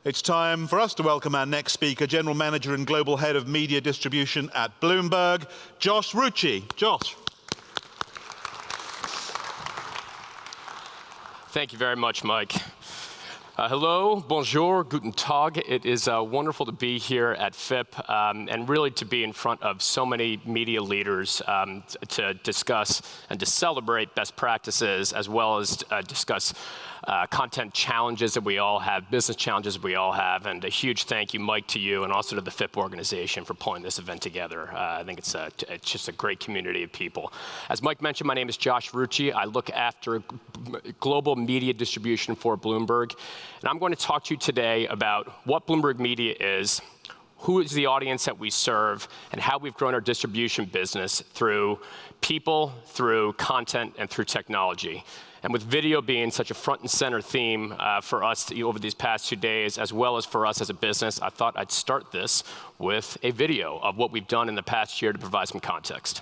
It's time for us to welcome our next speaker, General Manager and Global Head of Media Distribution at Bloomberg, Josh Rucci. Josh. Thank you very much, Mike. Hello, bonjour, guten tag. It is wonderful to be here at FIP and really to be in front of so many media leaders to discuss and to celebrate best practices, as well as discuss content challenges that we all have, business challenges we all have, and a huge thank you, Mike, to you and also to the FIP organization for pulling this event together. I think it's just a great community of people. As Mike mentioned, my name is Josh Rucci. I look after global media distribution for Bloomberg, and I'm going to talk to you today about what Bloomberg Media is, who is the audience that we serve, and how we've grown our distribution business through people, through content, and through technology. And with video being such a front and center theme for us over these past 2 days, as well as for us as a business, I thought I'd start this with a video of what we've done in the past year to provide some context.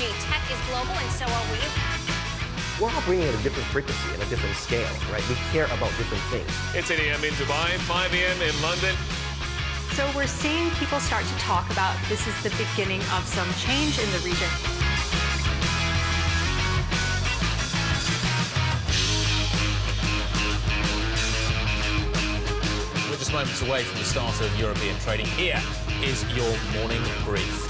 Tech is global, and so are we. We're operating at a different frequency and a different scale, right? We care about different things. It's 8 a.m. in Dubai, 5 a.m. in London. So we're seeing people start to talk about this is the beginning of some change in the region. We're just moments away from the start of European trading. Here is your morning brief.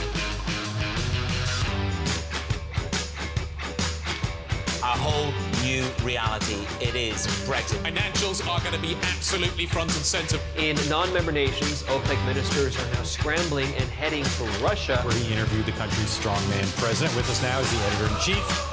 A whole new reality. It is Brexit. Financials are going to be absolutely front and center. In non-member nations, OPEC ministers are now scrambling and heading to Russia. Where he interviewed the country's strongman president. With us now is the editor-in-chief.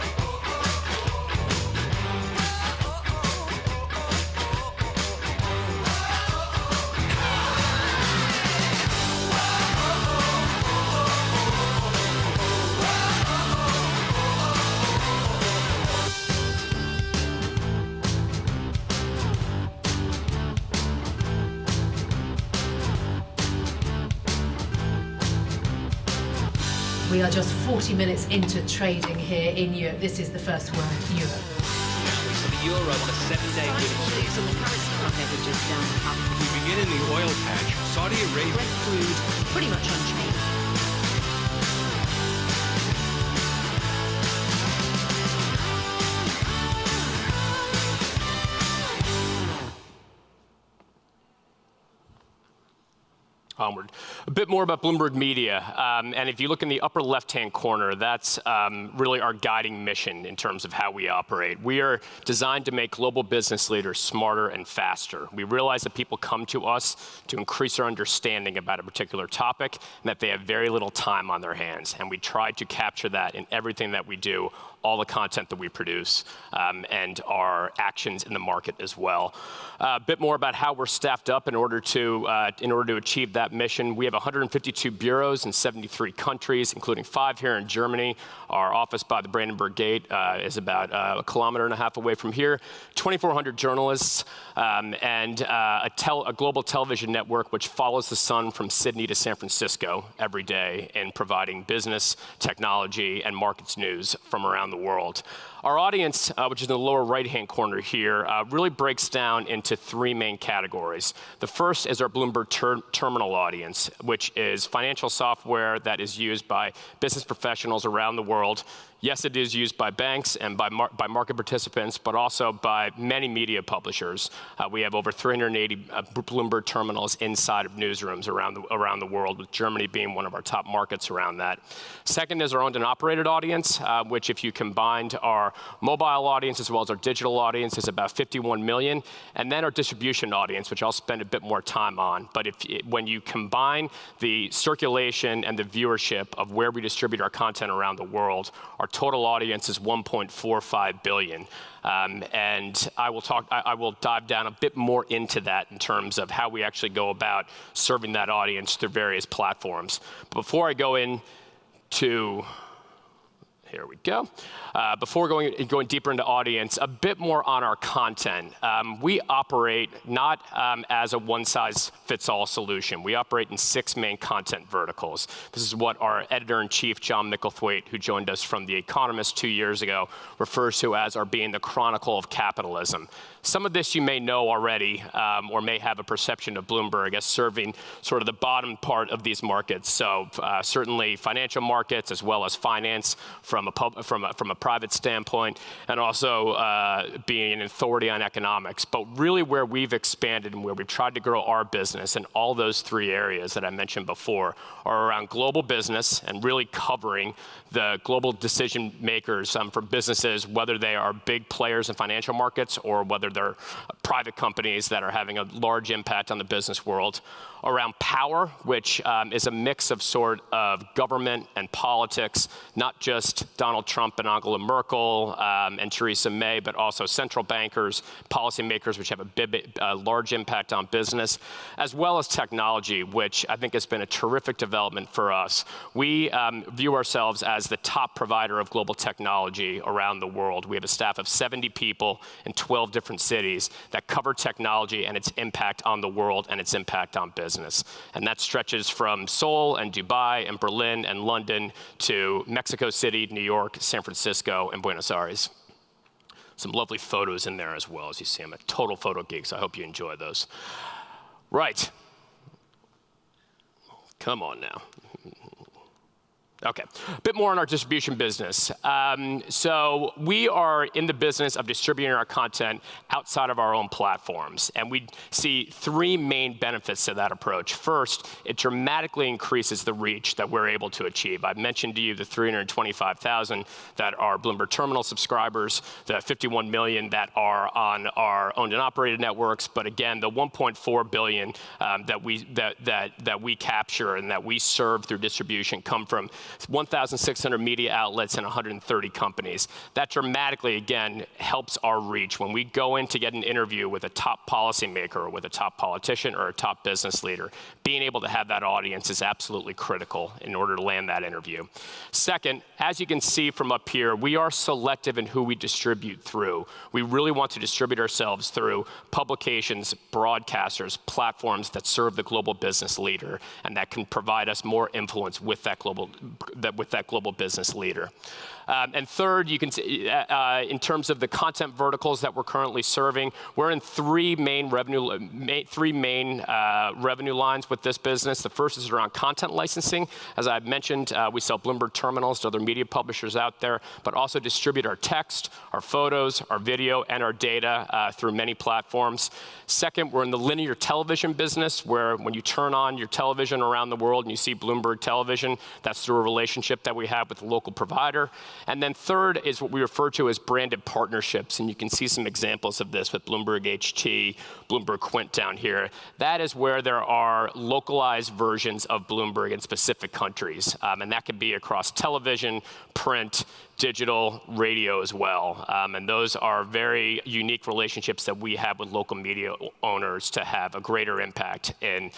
We are just 40 minutes into trading here in Europe. This is the first word, Europe. So the euro on a 7-day winning streak. So the currency averages down. We begin in the oil patch. Saudi Arabia. Brent crude pretty much unchanged. Onward. A bit more about Bloomberg Media. And if you look in the upper left-hand corner, that's really our guiding mission in terms of how we operate. We are designed to make global business leaders smarter and faster. We realize that people come to us to increase their understanding about a particular topic and that they have very little time on their hands. And we try to capture that in everything that we do, all the content that we produce, and our actions in the market as well. A bit more about how we're staffed up in order to achieve that mission. We have 152 bureaus in 73 countries, including 5 here in Germany. Our office by the Brandenburg Gate is about a kilometer and a half away from here. 2,400 journalists and a global television network which follows the sun from Sydney to San Francisco every day in providing business, technology, and markets news from around the world. Our audience, which is in the lower right-hand corner here, really breaks down into 3 main categories. The first is our Bloomberg Terminal audience, which is financial software that is used by business professionals around the world. Yes, it is used by banks and by market participants, but also by many media publishers. We have over 380 Bloomberg terminals inside of newsrooms around the world, with Germany being one of our top markets around that. Second is our owned and operated audience, which if you combined our mobile audience as well as our digital audience is about 51 million. And then our distribution audience, which I'll spend a bit more time on. But when you combine the circulation and the viewership of where we distribute our content around the world, our total audience is 1.45 billion. And I will dive down a bit more into that in terms of how we actually go about serving that audience through various platforms. But before I go into Here we go. Before going deeper into audience, a bit more on our content. We operate not as a one-size-fits-all solution. We operate in 6 main content verticals. This is what our editor-in-chief, John Micklethwaite, who joined us from The Economist 2 years ago, refers to as our being the chronicle of capitalism. Some of this you may know already, or may have a perception of Bloomberg as serving sort of the bottom part of these markets. So certainly financial markets as well as finance from a private standpoint, and also being an authority on economics. But really where we've expanded and where we've tried to grow our business in all those 3 areas that I mentioned before are around global business and really covering the global decision makers for businesses, whether they are big players in financial markets or whether they're private companies that are having a large impact on the business world. Around power, which is a mix of sort of government and politics, not just Donald Trump and Angela Merkel and Theresa May, but also central bankers, policymakers, which have a large impact on business, as well as technology, which I think has been a terrific development for us. We view ourselves as the top provider of global technology around the world. We have a staff of 70 people in 12 different cities that cover technology and its impact on the world and its impact on business. And that stretches from Seoul and Dubai and Berlin and London to Mexico City, New York, San Francisco, and Buenos Aires. Some lovely photos in there as well, as you see. I'm a total photo geek, so I hope you enjoy those. Right. Come on now. Okay, a bit more on our distribution business. So we are in the business of distributing our content outside of our own platforms. And we see 3 main benefits to that approach. First, it dramatically increases the reach that we're able to achieve. I've mentioned to you the 325,000 that are Bloomberg Terminal subscribers, the 51 million that are on our owned and operated networks. But again, the 1.4 billion that we capture and that we serve through distribution come from 1,600 media outlets and 130 companies. That dramatically, again, helps our reach. When we go in to get an interview with a top policymaker or with a top politician or a top business leader, being able to have that audience is absolutely critical in order to land that interview. Second, as you can see from up here, we are selective in who we distribute through. We really want to distribute ourselves through publications, broadcasters, platforms that serve the global business leader and that can provide us more influence with that global business leader. And third, you can see, in terms of the content verticals that we're currently serving, we're in 3 main revenue lines with this business. The first is around content licensing. As I've mentioned, we sell Bloomberg Terminals to other media publishers out there, but also distribute our text, our photos, our video, and our data through many platforms. Second, we're in the linear television business, where when you turn on your television around the world and you see Bloomberg Television, that's through a relationship that we have with a local provider. And then third is what we refer to as branded partnerships. And you can see some examples of this with Bloomberg HT, Bloomberg Quint down here. That is where there are localized versions of Bloomberg in specific countries. And that could be across television, print, digital, radio as well. And those are very unique relationships that we have with local media owners to have a greater impact in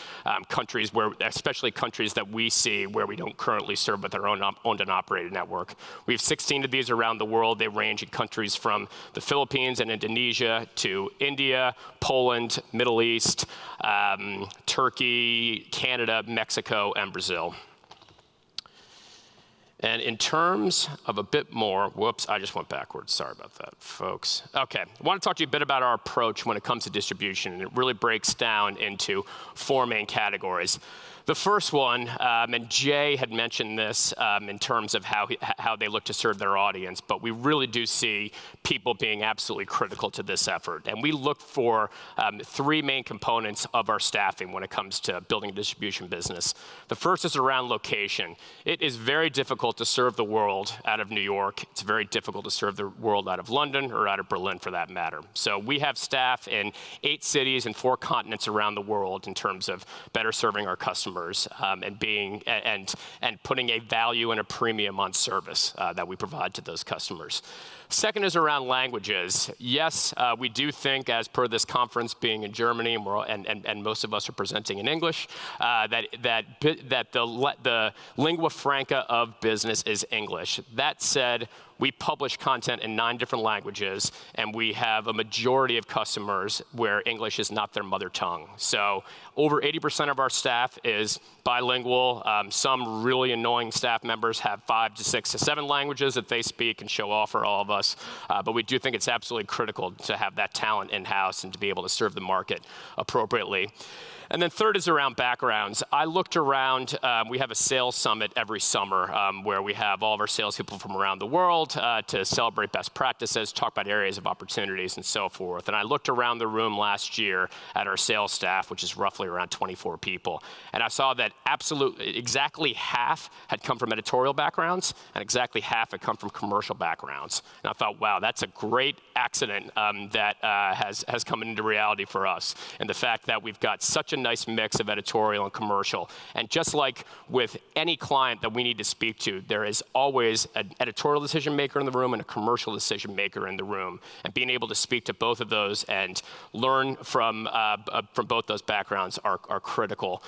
countries where, especially countries that we see where we don't currently serve with our own owned and operated network. We have 16 of these around the world. They range in countries from the Philippines and Indonesia to India, Poland, Middle East, Turkey, Canada, Mexico, and Brazil. And in terms of a bit more, whoops, I just went backwards. Sorry about that, folks. Okay, I want to talk to you a bit about our approach when it comes to distribution, and it really breaks down into 4 main categories. The first one, and Jay had mentioned this in terms of how they look to serve their audience, but we really do see people being absolutely critical to this effort. And we look for 3 main components of our staffing when it comes to building a distribution business. The first is around location. It is very difficult to serve the world out of New York. It's very difficult to serve the world out of London or out of Berlin for that matter. So we have staff in 8 cities and 4 continents around the world in terms of better serving our customers customers and putting a value and a premium on service that we provide to those customers. Second is around languages. Yes, we do think, as per this conference being in Germany, and most of us are presenting in English, that the lingua franca of business is English. That said, we publish content in 9 different languages, and we have a majority of customers where English is not their mother tongue. So over 80% of our staff is bilingual. Some really annoying staff members have 5 to 6 to 7 languages that they speak and show off for all of us. But we do think it's absolutely critical to have that talent in-house and to be able to serve the market appropriately. And then third is around backgrounds. I looked around, we have a sales summit every summer where we have all of our salespeople from around the world to celebrate best practices, talk about areas of opportunities and so forth. And I looked around the room last year at our sales staff, which is roughly around 24 people. And I saw that exactly half had come from editorial backgrounds and exactly half had come from commercial backgrounds. And I thought, wow, that's a great accident that has come into reality for us. And the fact that we've got such a nice mix of editorial and commercial. And just like with any client that we need to speak to, there is always an editorial decision maker in the room and a commercial decision maker in the room. And being able to speak to both of those and learn from both those backgrounds are critical.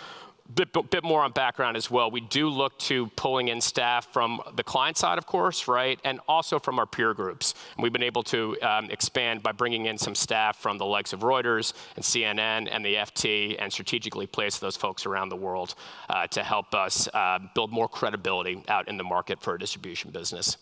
Bit more on background as well. We do look to pulling in staff from the client side, of course, right, and also from our peer groups. And we've been able to expand by bringing in some staff from the likes of Reuters and CNN and the FT and strategically place those folks around the world to help us build more credibility out in the market for a distribution business.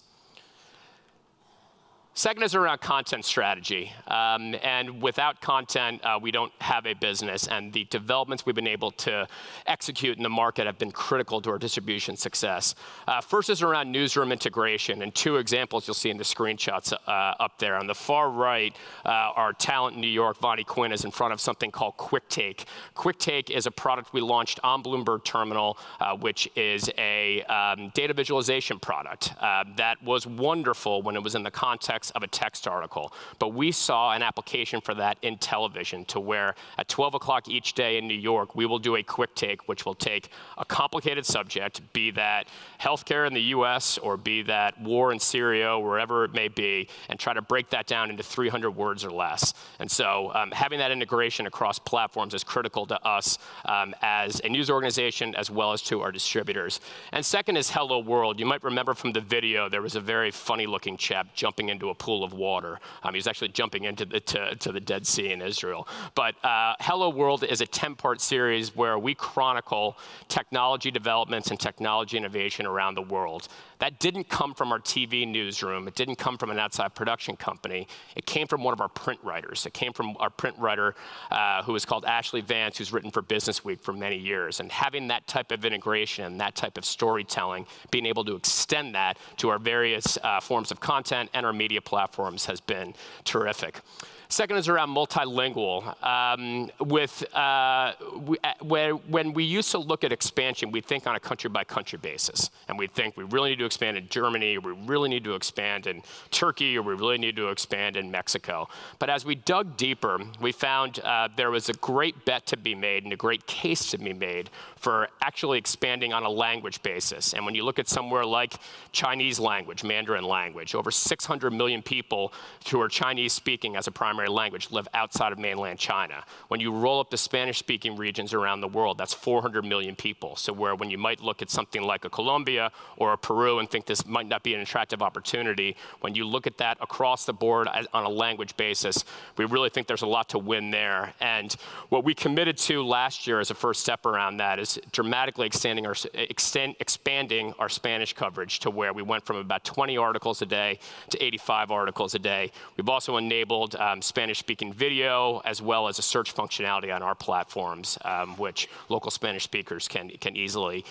Second is around content strategy. And without content, we don't have a business. And the developments we've been able to execute in the market have been critical to our distribution success. First is around newsroom integration. And 2 examples you'll see in the screenshots up there. On the far right, our talent in New York, Vonnie Quinn, is in front of something called QuickTake. QuickTake is a product we launched on Bloomberg Terminal, which is a data visualization product that was wonderful when it was in the context of a text article. But we saw an application for that in television to where at 12 o'clock each day in New York, we will do a quick take, which will take a complicated subject, be that healthcare in the US or be that war in Syria, wherever it may be, and try to break that down into 300 words or less. And so having that integration across platforms is critical to us as a news organization as well as to our distributors. And second is Hello World. You might remember from the video, there was a very funny looking chap jumping into a pool of water. He was actually jumping into the Dead Sea in Israel. But Hello World is a 10-part series where we chronicle technology developments and technology innovation around the world. That didn't come from our TV newsroom. It didn't come from an outside production company. It came from one of our print writers. It came from our print writer who is called Ashley Vance, who's written for Business Week for many years. And having that type of integration and that type of storytelling, being able to extend that to our various forms of content and our media platforms has been terrific. Second is around multilingual. When we used to look at expansion, we think on a country-by-country basis. And we think we really need to expand in Germany, or we really need to expand in Turkey, or we really need to expand in Mexico. But as we dug deeper, we found there was a great bet to be made and a great case to be made for actually expanding on a language basis. And when you look at somewhere like Chinese language, Mandarin language, over 600 million people who are Chinese speaking as a primary language live outside of mainland China. When you roll up the Spanish-speaking regions around the world, that's 400 million people. So when you might look at something like a Colombia or a Peru and think this might not be an attractive opportunity, when you look at that across the board on a language basis, we really think there's a lot to win there. And what we committed to last year as a first step around that is dramatically expanding our Spanish coverage to where we went from about 20 articles a day to 85 articles a day. We've also enabled Spanish-speaking video as well as a search functionality on our platforms, which local Spanish speakers can easily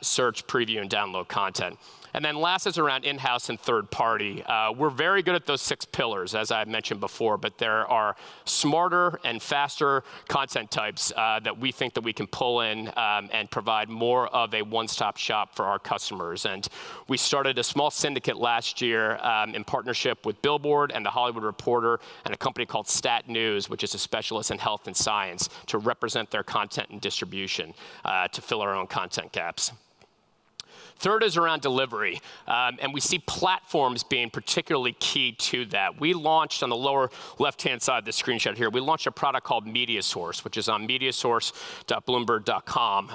search, preview, and download content. And then last is around in-house and third-party. We're very good at those 6 pillars, as I mentioned before, but there are smarter and faster content types that we think that we can pull in and provide more of a one-stop shop for our customers. And we started a small syndicate last year in partnership with Billboard and The Hollywood Reporter and a company called Stat News, which is a specialist in health and science, to represent their content and distribution to fill our own content gaps. Third is around delivery, and we see platforms being particularly key to that. We launched on the lower left-hand side of the screenshot here, we launched a product called MediaSource, which is on mediasource.bloomberg.com,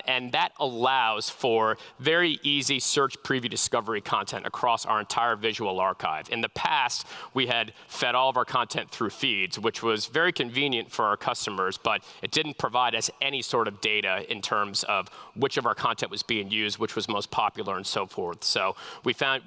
and that allows for very easy search preview discovery content across our entire visual archive. In the past, we had fed all of our content through feeds, which was very convenient for our customers, but it didn't provide us any sort of data in terms of which of our content was being used, which was most popular, and so forth. So we found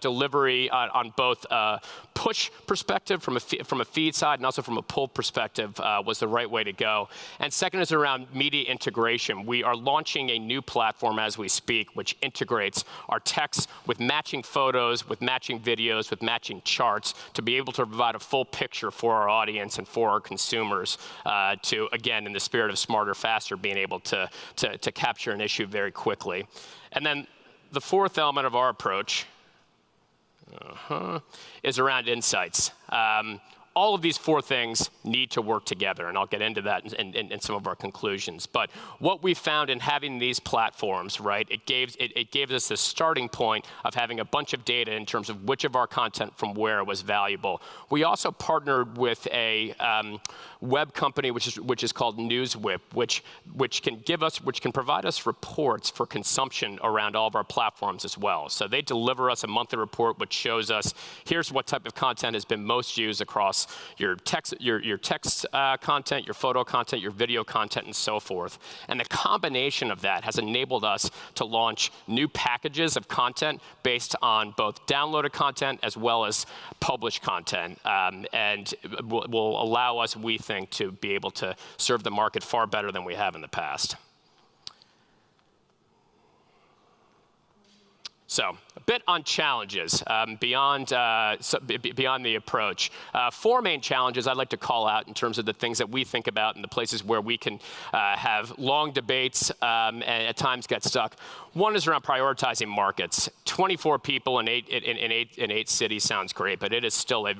delivery on both a push perspective from a feed side and also from a pull perspective was the right way to go. And second is around media integration. We are launching a new platform as we speak, which integrates our text with matching photos, with matching videos, with matching charts to be able to provide a full picture for our audience and for our consumers to, again, in the spirit of smarter, faster, being able to capture an issue very quickly. And then the fourth element of our approach is around insights. All of these 4 things need to work together, and I'll get into that in some of our conclusions. But what we found in having these platforms, right, it gave us the starting point of having a bunch of data in terms of which of our content from where was valuable. We also partnered with a web company which is called NewsWhip, which can provide us reports for consumption around all of our platforms as well. So they deliver us a monthly report which shows us here's what type of content has been most used across your text content, your photo content, your video content, and so forth. And the combination of that has enabled us to launch new packages of content based on both downloaded content as well as published content, and will allow us, we think, to be able to serve the market far better than we have in the past. So a bit on challenges beyond the approach. 4 main challenges I'd like to call out in terms of the things that we think about and the places where we can have long debates and at times get stuck. One is around prioritizing markets. 24 people in eight cities sounds great, but it is still a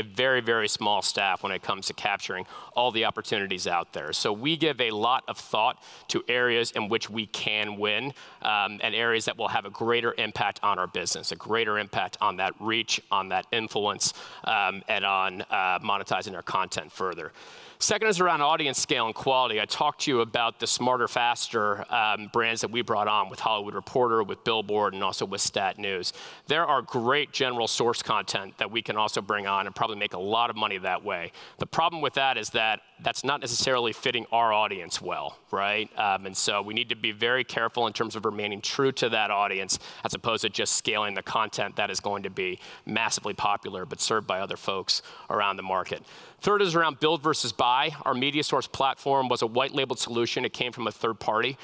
very, very small staff when it comes to capturing all the opportunities out there. So we give a lot of thought to areas in which we can win and areas that will have a greater impact on our business, a greater impact on that reach, on that influence, and on monetizing our content further. Second is around audience scale and quality. I talked to you about the smarter, faster brands that we brought on with Hollywood Reporter, with Billboard, and also with Stat News. There are great general source content that we can also bring on and probably make a lot of money that way. The problem with that is that that's not necessarily fitting our audience well, right? And so we need to be very careful in terms of remaining true to that audience as opposed to just scaling the content that is going to be massively popular but served by other folks around the market. Third is around build versus buy. Our MediaSource platform was a white-labeled solution. It came from a third party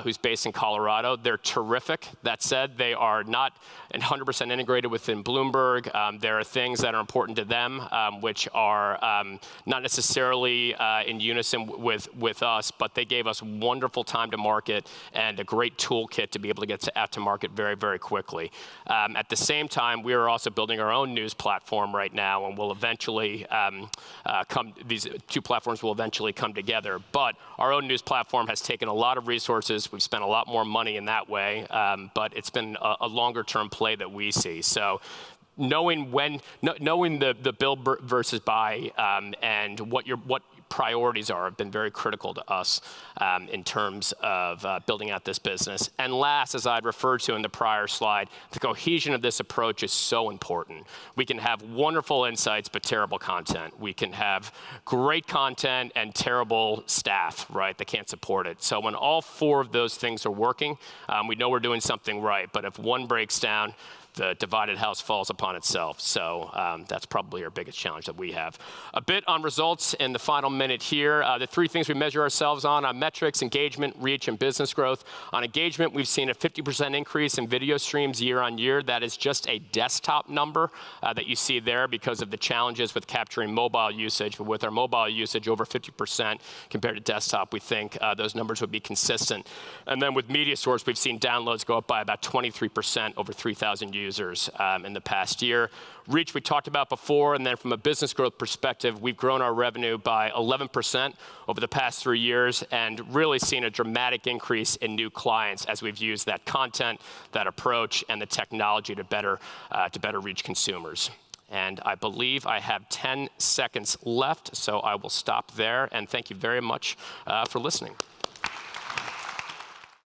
who's based in Colorado. They're terrific. That said, they are not 100% integrated within Bloomberg. There are things that are important to them, which are not necessarily in unison with us, but they gave us wonderful time to market and a great toolkit to be able to get out to market very, very quickly. At the same time, we are also building our own news platform right now, and we'll eventually these 2 platforms will eventually come together. But our own news platform has taken a lot of resources. We've spent a lot more money in that way, but it's been a longer-term play that we see. So knowing the build versus buy and what priorities have been very critical to us in terms of building out this business. And last, as I'd referred to in the prior slide, the cohesion of this approach is so important. We can have wonderful insights but terrible content. We can have great content and terrible staff, right, that can't support it. So when all 4 of those things are working, we know we're doing something right. But if one breaks down, the divided house falls upon itself. So that's probably our biggest challenge that we have. A bit on results in the final minute here. The three things we measure ourselves on metrics, engagement, reach, and business growth. On engagement, we've seen a 50% increase in video streams year on year. That is just a desktop number that you see there because of the challenges with capturing mobile usage. But with our mobile usage over 50% compared to desktop, we think those numbers would be consistent. And then with media source, we've seen downloads go up by about 23%, over 3,000 users in the past year. Reach we talked about before, and then from a business growth perspective, we've grown our revenue by 11% over the past 3 years and really seen a dramatic increase in new clients as we've used that content, that approach, and the technology to better reach consumers. And I believe I have 10 seconds left, so I will stop there, and thank you very much for listening.